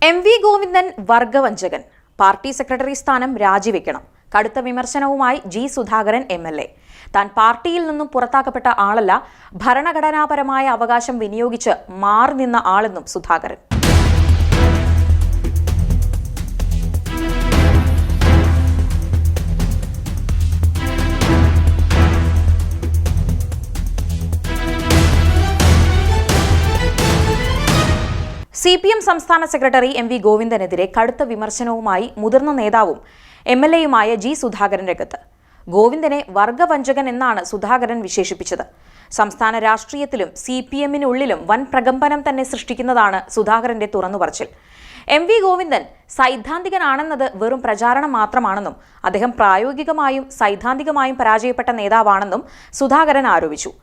MV. Govindan വർഗവഞ്ചകൻ, party secretary സ്ഥാനം രാജിവെക്കണം. കടുത്ത വിമർശനവുമായി ജി. സുധാകരൻ എം.എൽ.എ. താൻ പാർട്ടിയിൽ നിന്നും പുറത്താക്കപ്പെട്ട ആളല്ല, ഭരണഘടനാപരമായ അവകാശം വിനിയോഗിച്ച് മാറി നിന്ന ആളെന്നും സുധാകരൻ. CPM സംസ്ഥാന സെക്രട്ടറി എം.വി. ഗോവിന്ദനെതിരെ കടുത്ത വിമർശനവുമായി മുതിർന്ന നേതാവും എം.എൽ.എയുമായ ജി. സുധാകരൻ രംഗത്ത്. ഗോവിന്ദനെ വർഗവഞ്ചകൻ എന്നാണ് സുധാകരൻ വിശേഷിപ്പിച്ചത്. സംസ്ഥാന രാഷ്ട്രീയത്തിലും CPM-നുള്ളിലും വൻ പ്രകമ്പനം തന്നെ സൃഷ്ടിക്കുന്നതാണ് സുധാകരന്റെ തുറന്നുപറച്ചിൽ. എം.വി. ഗോവിന്ദൻ സൈദ്ധാന്തികനാണെന്നത് വെറും പ്രചാരണം മാത്രമാണെന്നും അദ്ദേഹം പ്രായോഗികമായും സൈദ്ധാന്തികമായും പരാജയപ്പെട്ട നേതാവാണെന്നും സുധാകരൻ ആരോപിച്ചു.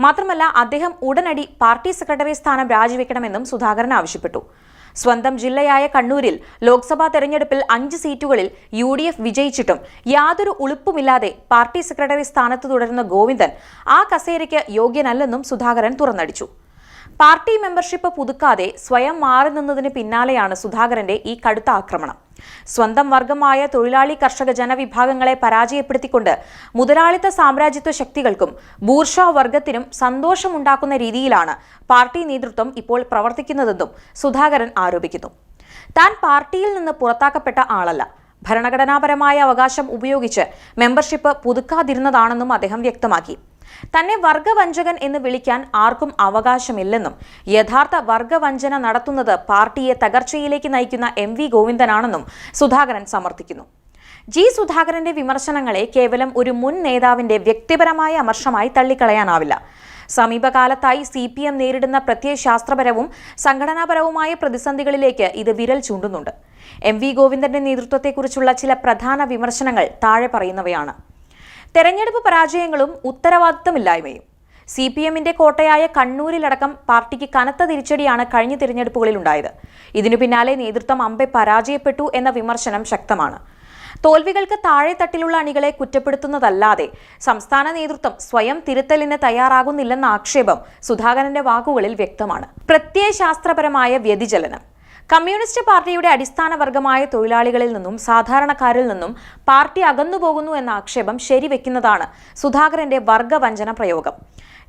മാത്രമല്ല, അദ്ദേഹം ഉടനടി പാർട്ടി സെക്രട്ടറി സ്ഥാനം രാജിവെക്കണമെന്നും സുധാകരൻ ആവശ്യപ്പെട്ടു. സ്വന്തം ജില്ലയായ കണ്ണൂരിൽ ലോക്സഭാ തെരഞ്ഞെടുപ്പിൽ 5 സീറ്റുകളിൽ UDF വിജയിച്ചിട്ടും യാതൊരു ഉളുപ്പുമില്ലാതെ പാർട്ടി സെക്രട്ടറി സ്ഥാനത്ത് തുടരുന്ന ഗോവിന്ദൻ ആ കസേരയ്ക്ക് യോഗ്യനല്ലെന്നും സുധാകരൻ തുറന്നടിച്ചു. പാർട്ടി മെമ്പർഷിപ്പ് പുതുക്കാതെ സ്വയം മാറി നിന്നതിന് പിന്നാലെയാണ് സുധാകരന്റെ ഈ കടുത്ത ആക്രമണം. സ്വന്തം വർഗമായ തൊഴിലാളി കർഷക ജനവിഭാഗങ്ങളെ പരാജയപ്പെടുത്തിക്കൊണ്ട് മുതലാളിത്ത സാമ്രാജ്യത്വ ശക്തികൾക്കും ബൂർഷ്വാ വർഗത്തിനും സന്തോഷമുണ്ടാക്കുന്ന രീതിയിലാണ് പാർട്ടി നേതൃത്വം ഇപ്പോൾ പ്രവർത്തിക്കുന്നതെന്നും സുധാകരൻ ആരോപിക്കുന്നു. താൻ പാർട്ടിയിൽ നിന്ന് പുറത്താക്കപ്പെട്ട ആളല്ല, ഭരണഘടനാപരമായ അവകാശം ഉപയോഗിച്ച് മെമ്പർഷിപ്പ് പുതുക്കാതിരുന്നതാണെന്നും അദ്ദേഹം വ്യക്തമാക്കി. തന്നെ വർഗവഞ്ചകൻ എന്ന് വിളിക്കാൻ ആർക്കും അവകാശമില്ലെന്നും യഥാർത്ഥ വർഗവഞ്ചന നടത്തുന്നത് പാർട്ടിയെ തകർച്ചയിലേക്ക് നയിക്കുന്ന എം.വി. ഗോവിന്ദനാണെന്നും സുധാകരൻ സമർത്ഥിക്കുന്നു. ജി. സുധാകരന്റെ വിമർശനങ്ങളെ കേവലം ഒരു മുൻ നേതാവിന്റെ വ്യക്തിപരമായ അമർഷമായി തള്ളിക്കളയാനാവില്ല. സമീപകാലത്തായി CPM നേരിടുന്ന പ്രത്യയശാസ്ത്രപരവും സംഘടനാപരവുമായ പ്രതിസന്ധികളിലേക്ക് ഇത് വിരൽ ചൂണ്ടുന്നുണ്ട്. എം.വി. ഗോവിന്ദന്റെ നേതൃത്വത്തെക്കുറിച്ചുള്ള ചില പ്രധാന വിമർശനങ്ങൾ താഴെ പറയുന്നവയാണ്. തെരഞ്ഞെടുപ്പ് പരാജയങ്ങളും ഉത്തരവാദിത്തമില്ലായ്മയും. CPM-ന്റെ കോട്ടയായ കണ്ണൂരിലടക്കം പാർട്ടിക്ക് കനത്ത തിരിച്ചടിയാണ് കഴിഞ്ഞ തിരഞ്ഞെടുപ്പുകളിൽ ഉണ്ടായത്. ഇതിനു പിന്നാലെ നേതൃത്വം അമ്പെ പരാജയപ്പെട്ടു എന്ന വിമർശനം ശക്തമാണ്. തോൽവികൾക്ക് താഴെത്തട്ടിലുള്ള അണികളെ കുറ്റപ്പെടുത്തുന്നതല്ലാതെ സംസ്ഥാന നേതൃത്വം സ്വയം തിരുത്തലിന് തയ്യാറാകുന്നില്ലെന്ന ആക്ഷേപം സുധാകരന്റെ വാക്കുകളിൽ വ്യക്തമാണ്. പ്രത്യയശാസ്ത്രപരമായ വ്യതിചലനം. കമ്മ്യൂണിസ്റ്റ് പാർട്ടിയുടെ അടിസ്ഥാന വർഗമായ തൊഴിലാളികളിൽ നിന്നും സാധാരണക്കാരിൽ നിന്നും പാർട്ടി അകന്നുപോകുന്നു എന്ന ആക്ഷേപം ശരിവെക്കുന്നതാണ് സുധാകരന്റെ വർഗവഞ്ചന പ്രയോഗം.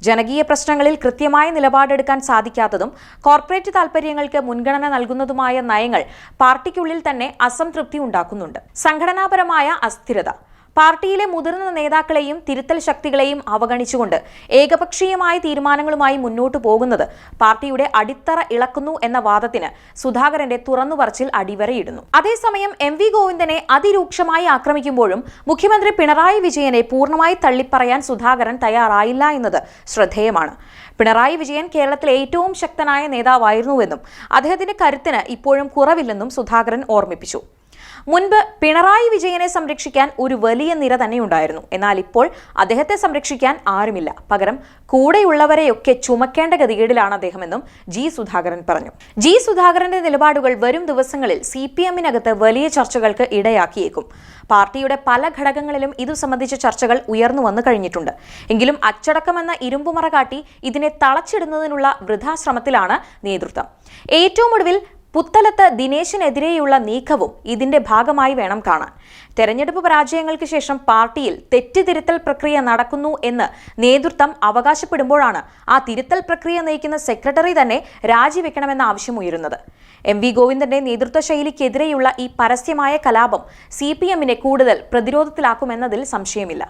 ജനകീയ പ്രശ്നങ്ങളിൽ കൃത്യമായ നിലപാടെടുക്കാൻ സാധിക്കാത്തതും കോർപ്പറേറ്റ് താൽപര്യങ്ങൾക്ക് മുൻഗണന നൽകുന്നതുമായ നയങ്ങൾ പാർട്ടിക്കുള്ളിൽ തന്നെ അസംതൃപ്തി ഉണ്ടാക്കുന്നുണ്ട്. സംഘടനാപരമായ അസ്ഥിരത. പാർട്ടിയിലെ മുതിർന്ന നേതാക്കളെയും തിരുത്തൽ ശക്തികളെയും അവഗണിച്ചുകൊണ്ട് ഏകപക്ഷീയമായ തീരുമാനങ്ങളുമായി മുന്നോട്ടു പോകുന്നത് പാർട്ടിയുടെ അടിത്തറ ഇളക്കുന്നു എന്ന വാദത്തിന് സുധാകരന്റെ തുറന്നുപറച്ചിൽ അടിവരയിടുന്നു. അതേസമയം എം.വി. ഗോവിന്ദനെ അതിരൂക്ഷമായി ആക്രമിക്കുമ്പോഴും മുഖ്യമന്ത്രി പിണറായി വിജയനെ പൂർണ്ണമായി തള്ളിപ്പറയാൻ സുധാകരൻ തയ്യാറായില്ല എന്നത് ശ്രദ്ധേയമാണ്. പിണറായി വിജയൻ കേരളത്തിലെ ഏറ്റവും ശക്തനായ നേതാവായിരുന്നുവെന്നും അദ്ദേഹത്തിന്റെ കരുത്തിന് ഇപ്പോഴും കുറവില്ലെന്നും സുധാകരൻ ഓർമ്മിപ്പിച്ചു. മുൻപ് പിണറായി വിജയനെ സംരക്ഷിക്കാൻ ഒരു വലിയ നിര തന്നെയുണ്ടായിരുന്നു. എന്നാൽ ഇപ്പോൾ അദ്ദേഹത്തെ സംരക്ഷിക്കാൻ ആരുമില്ല. പകരം കൂടെയുള്ളവരെയൊക്കെ ചുമക്കേണ്ട ഗതികേടിലാണ് അദ്ദേഹമെന്നും ജി. സുധാകരൻ പറഞ്ഞു. ജി. സുധാകരന്റെ നിലപാടുകൾ വരും ദിവസങ്ങളിൽ CPM-നകത്ത് വലിയ ചർച്ചകൾക്ക് ഇടയാക്കിയേക്കും. പാർട്ടിയുടെ പല ഘടകങ്ങളിലും ഇതു സംബന്ധിച്ച ചർച്ചകൾ ഉയർന്നു വന്നു കഴിഞ്ഞിട്ടുണ്ട്. എങ്കിലും അച്ചടക്കമെന്ന ഇരുമ്പുമറ കാട്ടി ഇതിനെ തളച്ചിടുന്നതിനുള്ള വൃഥാശ്രമത്തിലാണ് നേതൃത്വം. ഏറ്റവും ഒടുവിൽ പുത്തലത്ത് ദിനേശിനെതിരെയുള്ള നീക്കവും ഇതിന്റെ ഭാഗമായി വേണം കാണാൻ. തെരഞ്ഞെടുപ്പ് പരാജയങ്ങൾക്ക് ശേഷം പാർട്ടിയിൽ തെറ്റുതിരുത്തൽ പ്രക്രിയ നടക്കുന്നു എന്ന് നേതൃത്വം അവകാശപ്പെടുമ്പോഴാണ് ആ തിരുത്തൽ പ്രക്രിയ നയിക്കുന്ന സെക്രട്ടറി തന്നെ രാജിവെക്കണമെന്ന ആവശ്യം ഉയരുന്നത്. എം.വി. ഗോവിന്ദന്റെ നേതൃത്വ ശൈലിക്കെതിരെയുള്ള ഈ പരസ്യമായ കലാപം CPM-നെ കൂടുതൽ പ്രതിരോധത്തിലാക്കുമെന്നതിൽ സംശയമില്ല.